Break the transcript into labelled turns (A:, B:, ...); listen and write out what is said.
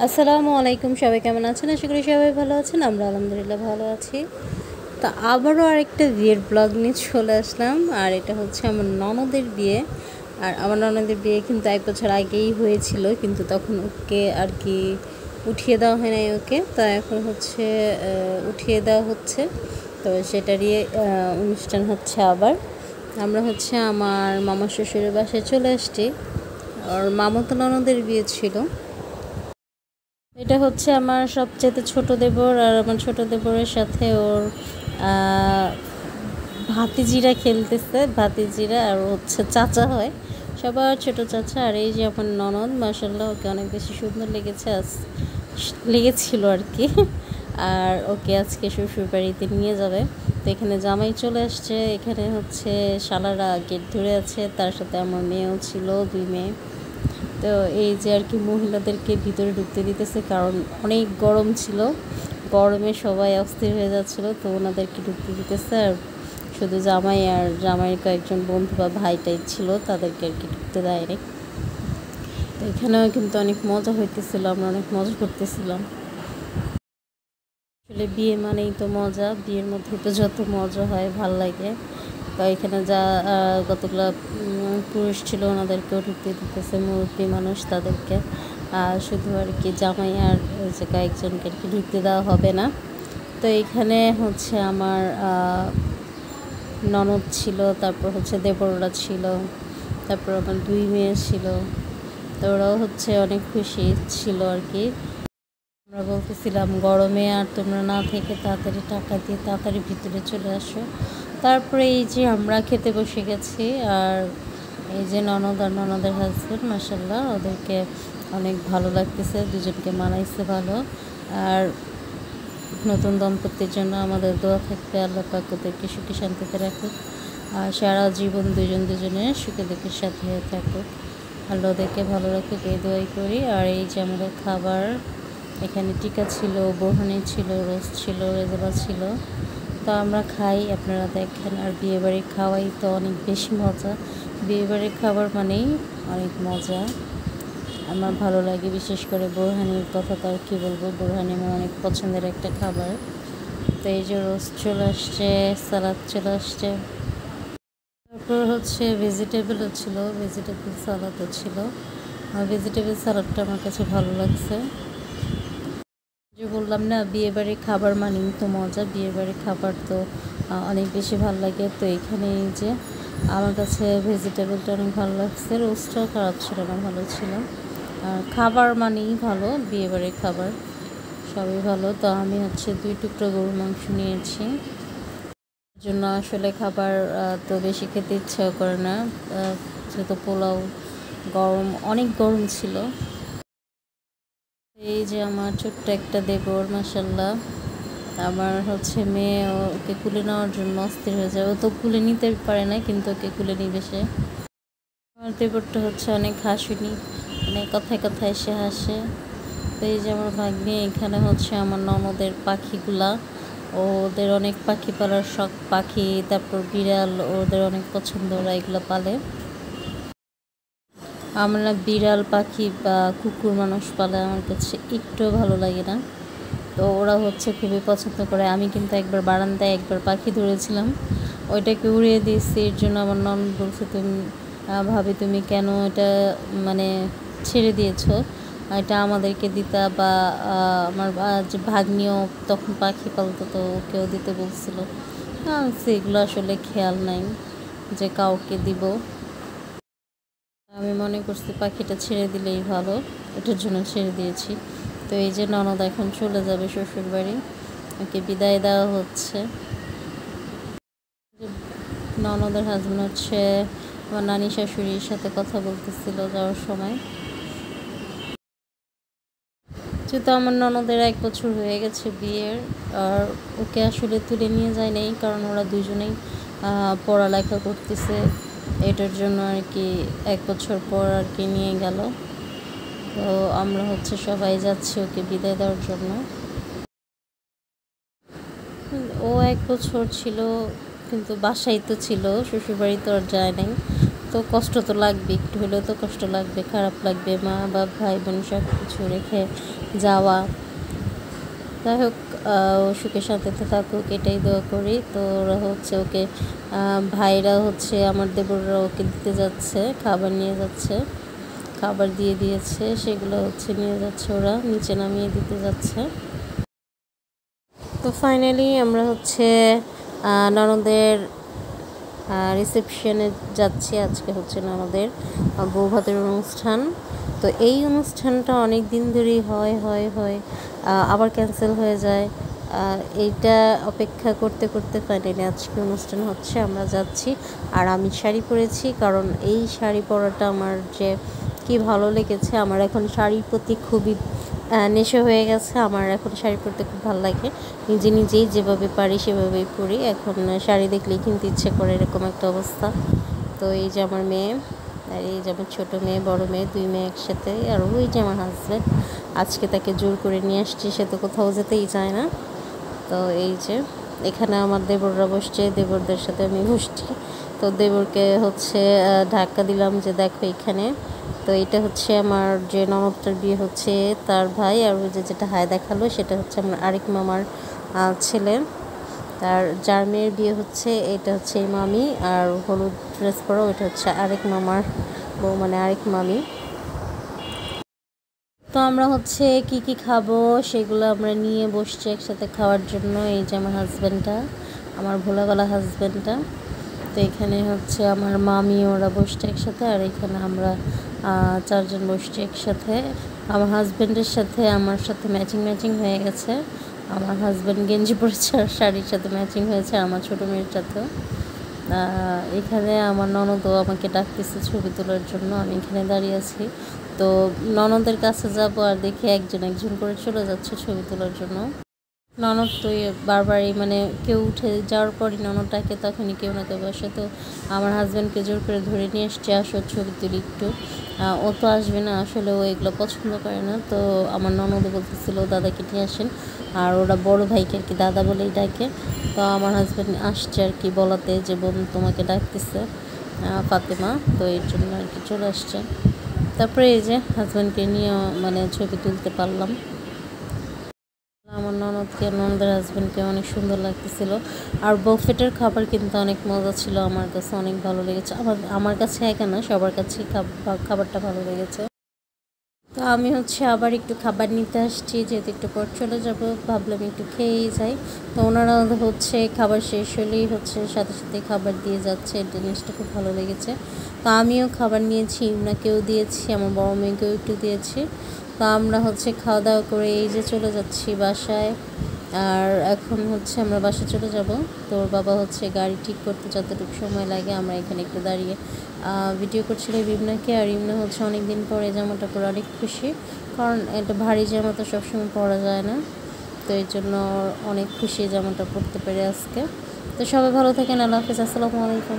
A: আসসালামু আলাইকুম, সবাই কেমন আছেন? আশা করি সবাই ভালো আছেন। আমরা আলহামদুলিল্লাহ ভালো আছি। তো আবারও আরেকটা বিয়ের ব্লগ নিয়ে চলে আসলাম। আর এটা হচ্ছে আমার ননদের বিয়ে। আর আমার ননদের বিয়ে কিন্তু 1 বছর আগেই হয়েছিল, কিন্তু তখন ওকে আর কি উঠিয়ে দেওয়া হয় নাই ওকে। তো এখন হচ্ছে উঠিয়ে দেওয়া হচ্ছে, তো সেটারই অনুষ্ঠান হচ্ছে আবার। আমরা হচ্ছে আমার মামা শ্বশুরের বাসায় চলে আসছি। আর মামাতো ননদের বিয়ে ছিল। এটা হচ্ছে আমার সবচেয়ে ছোট দেবর, আর আমার ছোট দেবরের সাথে ওর ভাতিজিরা খেলতেছে। ভাতিজিরা আর হচ্ছে চাচা হয়, সবার ছোট চাচা। আর এই যে আমার ননদ, মাশাআল্লাহ ওকে অনেক বেশি সুন্দর লেগেছিল আর কি। আর ওকে আজকে শ্বশুর বাড়িতে নিয়ে যাবে। তো এখানে জামাই চলে আসছে। এখানে হচ্ছে শালারা গেট ধরে আছে, তার সাথে আমার মেয়েও ছিল, 2 মেয়ে। তো এই যে আর কি মহিলাদেরকে ভিতরে ঢুকতে দিতেছে, কারণ অনেক গরম ছিল, গরমে সবাই অস্থির হয়ে যাচ্ছিলো, তো ওনাদেরকে ঢুকতে দিতেছে। আর শুধু জামাই আর জামাইয়ের কয়েকজন বন্ধু বা ভাই টাইপ ছিল, তাদেরকে আর কি ঢুকতে দেয়নি। তো এখানেও কিন্তু অনেক মজা হইতেছিল, আমরা অনেক মজা করতেছিলাম। আসলে বিয়ে মানেই তো মজা, বিয়ের মধ্যে তো যত মজা হয় ভাল লাগে। তো এখানে যা কতগুলো পুরুষ ছিল ওনাদেরকেও ঢুকতে দিতেছে, মুরব্বী মানুষ তাদেরকে। আর শুধু আর কি জামাই আর যে কয়েকজনকে আর কি ঢুকতে দেওয়া হবে না। তো এখানে হচ্ছে আমার ননদ ছিল, তারপর হচ্ছে দেবররা ছিল, তারপর আমার 2 মেয়ে ছিল। তো ওরাও হচ্ছে অনেক খুশি ছিল আর কি। আমরা বলতেছিলাম গরমে আর তোমরা না থেকে তাড়াতাড়ি টাকা দিয়ে তাড়াতাড়ি ভিতরে চলে আসো। তারপরে এই যে আমরা খেতে বসে গেছি। আর এই যে ননদ আর ননদের হাজব্যান্ড, মাশাআল্লাহ ওদেরকে অনেক ভালো লাগতেছে, দুজনকে মানাইছে ভালো। আর নতুন দম্পতির জন্য আমাদের দোয়া থাকবে, আল্লাহ পাক ওদেরকে সুখে শান্তিতে রাখুক, আর সারা জীবন দুজনের সুখে দুঃখের সাথে থাকুক, আল্লাহ ওদেরকে ভালো রাখুক, এই দোয়াই করি। আর এই যে আমাদের খাবার, এখানে টিকা ছিল, বোরহানি ছিল, রোস্ট ছিল, রেজালা ছিল। তো আমরা খাই, আপনারা দেখেন। আর বিয়েবাড়ির খাওয়াই তো অনেক বেশি মজা। বিয়েবাড়ির খাবার মানেই অনেক মজা, আমার ভালো লাগে। বিশেষ করে বোরহানির কথা তো আর কী বলবো, বোরহানি আমার অনেক পছন্দের একটা খাবার। তো এই যে রোস্ট চলে আসছে, সালাদ চলে আসছে, তারপর হচ্ছে ভেজিটেবলও ছিল, ভেজিটেবল সালাদও ছিল। আর ভেজিটেবল সালাদটা আমার কাছে ভালো লাগছে। যে বললাম না, বিয়েবাড়ির খাবার মানেই তো মজা, বিয়েবাড়ির খাবার তো অনেক বেশি ভালো লাগে। তো এখানে এই যে আমার কাছে ভেজিটেবলটা অনেক ভালো লাগছে, রোস্টটাও খারাপ ছিল না, ভালো ছিল। আর খাবার মানেই ভালো, বিয়েবাড়ির খাবার সবই ভালো। তো আমি হচ্ছে 2 টুকরো গরুর মাংস নিয়েছি, জন্য আসলে খাবার তো বেশি খেতে ইচ্ছা করে না, যেহেতু পোলাও গরম, অনেক গরম ছিল। এই যে আমার ছোট্ট একটা দেবর, মাশাআল্লাহ আমার হচ্ছে মেয়ে, ওকে কুলে নেওয়ার জন্য অস্থির হয়ে যায়। ও তো কুলে নিতে পারে না, কিন্তু ওকে কুলে নিবে সে। আমার দেবরটা হচ্ছে অনেক হাসুনি, মানে কথায় কথায় সে হাসে। তো এই যে আমার ভাগ্নে, এখানে হচ্ছে আমার ননদের পাখিগুলা, ওদের অনেক পাখি পালার শখ, পাখি তারপর বিড়াল ওদের অনেক পছন্দ, ওরা এগুলো পালে। আমরা বিড়াল পাখি বা কুকুর মানুষ পালে আমার কাছে একটু ভালো লাগে না। তো ওরা হচ্ছে খুবই পছন্দ করে। আমি কিন্তু একবার বারান্দায় একবার পাখি ধরেছিলাম, ওইটাকে উড়িয়ে দিয়েছি। এর জন্য আমার ননদ বলছে, তুমি ভাবি তুমি কেন এটা মানে ছেড়ে দিয়েছো, এটা আমাদেরকে দিতা, বা আমার যে ভাগ্নিও তখন পাখি পালতো, তো ওকেও দিতে বলছিল। সেগুলো আসলে খেয়াল নাই যে কাউকে দিব। আমি মনে করছি পাখিটা ছেড়ে দিলেই ভালো, এটার জন্য ছেড়ে দিয়েছি। তো এই যে ননদ এখন চলে যাবে শ্বশুর বাড়ি, ওকে বিদায় দেওয়া হচ্ছে। ননদের হাজব্যান্ড হচ্ছে আমার নানি শাশুড়ির সাথে কথা বলতেছিল যাওয়ার সময়। যেহেতু আমার ননদের 1 বছর হয়ে গেছে বিয়ের, আর ওকে আসলে তুলে নিয়ে যায় নাই, কারণ ওরা দুজনেই পড়ালেখা করতেছে, এটার জন্য আর কি 1 বছর পর আর কি নিয়ে গেল। তো আমরা হচ্ছে সবাই যাচ্ছি ওকে বিদায় দেওয়ার জন্য। ও 1 বছর ছিল, কিন্তু বাসায় তো ছিল, শ্বশুরবাড়ি তো আর যায় নাই। তো কষ্ট তো লাগবে, একটু হলেও তো কষ্ট লাগবে, খারাপ লাগবে, মা বা ভাই বোন সব কিছু রেখে যাওয়া। যাই হোক, ও সুখে শান্তিতে থাকুক এটাই দোয়া করি। তো ওরা হচ্ছে ওকে ভাইরা হচ্ছে আমার দেবররা ওকে দিতে যাচ্ছে, খাবার নিয়ে যাচ্ছে, খাবার দিয়ে দিয়েছে, সেগুলো হচ্ছে নিয়ে যাচ্ছে, ওরা নিচে নামিয়ে দিতে যাচ্ছে। তো ফাইনালি আমরা হচ্ছে ননদের রিসেপশনে যাচ্ছি। আজকে হচ্ছে ননদের বৌভাতের অনুষ্ঠান। তো এই অনুষ্ঠানটা অনেক দিন ধরেই হয় আবার ক্যান্সেল হয়ে যায়। এইটা অপেক্ষা করতে করতে ফাইনালি আজকে অনুষ্ঠান হচ্ছে, আমরা যাচ্ছি। আর আমি শাড়ি পরেছি, কারণ এই শাড়ি পরাটা আমার যে কি ভালো লেগেছে। আমার এখন শাড়ির প্রতি খুবই নেশা হয়ে গেছে। আমার এখন শাড়ি পরতে খুব ভালো লাগে, নিজেই যেভাবে পারি সেভাবেই পরি। এখন শাড়ি দেখলেই কিনতে ইচ্ছে করে, এরকম একটা অবস্থা। তো এই যে আমার মেয়ে, আর এই যে আমার ছোটো মেয়ে, বড় মেয়ে, 2 মেয়ে একসাথে। আর ওই যে আমার হাজব্যান্ড, আজকে তাকে জোর করে নিয়ে আসছি, সে তো কোথাও যেতেই চায় না। তো এই যে এখানে আমার দেবররা বসছে, দেবরদের সাথে আমি বসছি। তো দেবরকে হচ্ছে ধাক্কা দিলাম যে দেখো এখানে। তো এটা হচ্ছে আমার যে ননদটার বিয়ে হচ্ছে তার ভাই, আর ওই যে যেটা হায় দেখালো সেটা হচ্ছে আমার আরেক মামার ছেলে। তার যার মেয়ের বিয়ে হচ্ছে এটা হচ্ছে এই মামি, আর হলুদ ড্রেস পরা ওইটা হচ্ছে আরেক মামার বউ, মানে আরেক মামি। তো আমরা হচ্ছে কি খাবো সেগুলো আমরা নিয়ে বসছি একসাথে খাওয়ার জন্য। এই যে আমার হাজব্যান্ডটা, আমার ভোলাগলা হাজব্যান্ডটা। তো এখানে হচ্ছে আমার মামি, ওরা বসছে একসাথে, আর এখানে আমরা 4 জন বসছি একসাথে। আমার হাজব্যান্ডের সাথে আমার সাথে ম্যাচিং হয়ে গেছে। আমার হাজব্যান্ড গেঞ্জি পরেছে আর শাড়ির সাথে ম্যাচিং হয়েছে, আমার ছোটো মেয়ের সাথেও। এখানে আমার ননদও আমাকে ডাকতেছে ছবি তোলার জন্য, আমি এখানে দাঁড়িয়ে আছি। তো ননদের কাছে যাবো, আর দেখি একজন করে চলে যাচ্ছে ছবি তোলার জন্য। ননদ তো বারবারই মানে কেউ উঠে যাওয়ার পরই ননদটাকে তখনই কেউ না কেউ বসে। তো আমার হাজব্যান্ডকে জোর করে ধরে নিয়ে এসছে, আসো ছবি তুলি একটু। ও তো আসবে না, আসলে ও এগুলো পছন্দ করে না। তো আমার ননদও বলতেছিল দাদাকে নিয়ে আসেন, আর ওরা বড় ভাইকে আর কি দাদা বলেই ডাকে। তো আমার হাজব্যান্ড আসছে আর কি বলাতে যে বোন তোমাকে ডাকতেছে ফাতেমা, তো এর জন্য আর কি চলে আসছে। তারপরে এই যে হাজব্যান্ডকে নিয়ে মানে ছবি তুলতে পারলাম। আমার ননদের হাজব্যান্ডকে অনেক সুন্দর লাগতেছিল। আর বফেটের খাবার কিন্তু অনেক মজা ছিল, আমার কাছে অনেক ভালো লেগেছে। আমার কাছে একা না, সবার কাছেই খাবারটা ভালো লেগেছে। তো আমি হচ্ছে আবার একটু খাবার নিতে আসছি, যেহেতু একটু পর চলে যাব, ভাবলাম একটু খেয়েই যাই। তো ওনারা হচ্ছে খাবার শেষ হলেই হচ্ছে সাথে খাবার দিয়ে যাচ্ছে, এই জিনিসটা খুব ভালো লেগেছে। তো আমিও খাবার নিয়েছি, ইমনাকেও দিয়েছি, আমার বড় মেয়েকেও একটু দিয়েছি। তো আমরা হচ্ছে খাওয়া দাওয়া করে এই যে চলে যাচ্ছি বাসায়। আর এখন হচ্ছে আমরা বাসায় চলে যাব। তোর বাবা হচ্ছে গাড়ি ঠিক করতে যতটুকু সময় লাগে, আমরা এখানে একটু দাঁড়িয়ে ভিডিও করছিল ইমনাকে। আর ইমনা হচ্ছে অনেক দিন পরে জামাটা পরে অনেক খুশি, কারণ এটা ভারী জামা তো সবসময় পরা যায় না। তো এই জন্য অনেক খুশি জামাটা পরতে পেরে আজকে। তো সবাই ভালো থাকেন, আল্লাহ হাফিজ, আসসালামু আলাইকুম।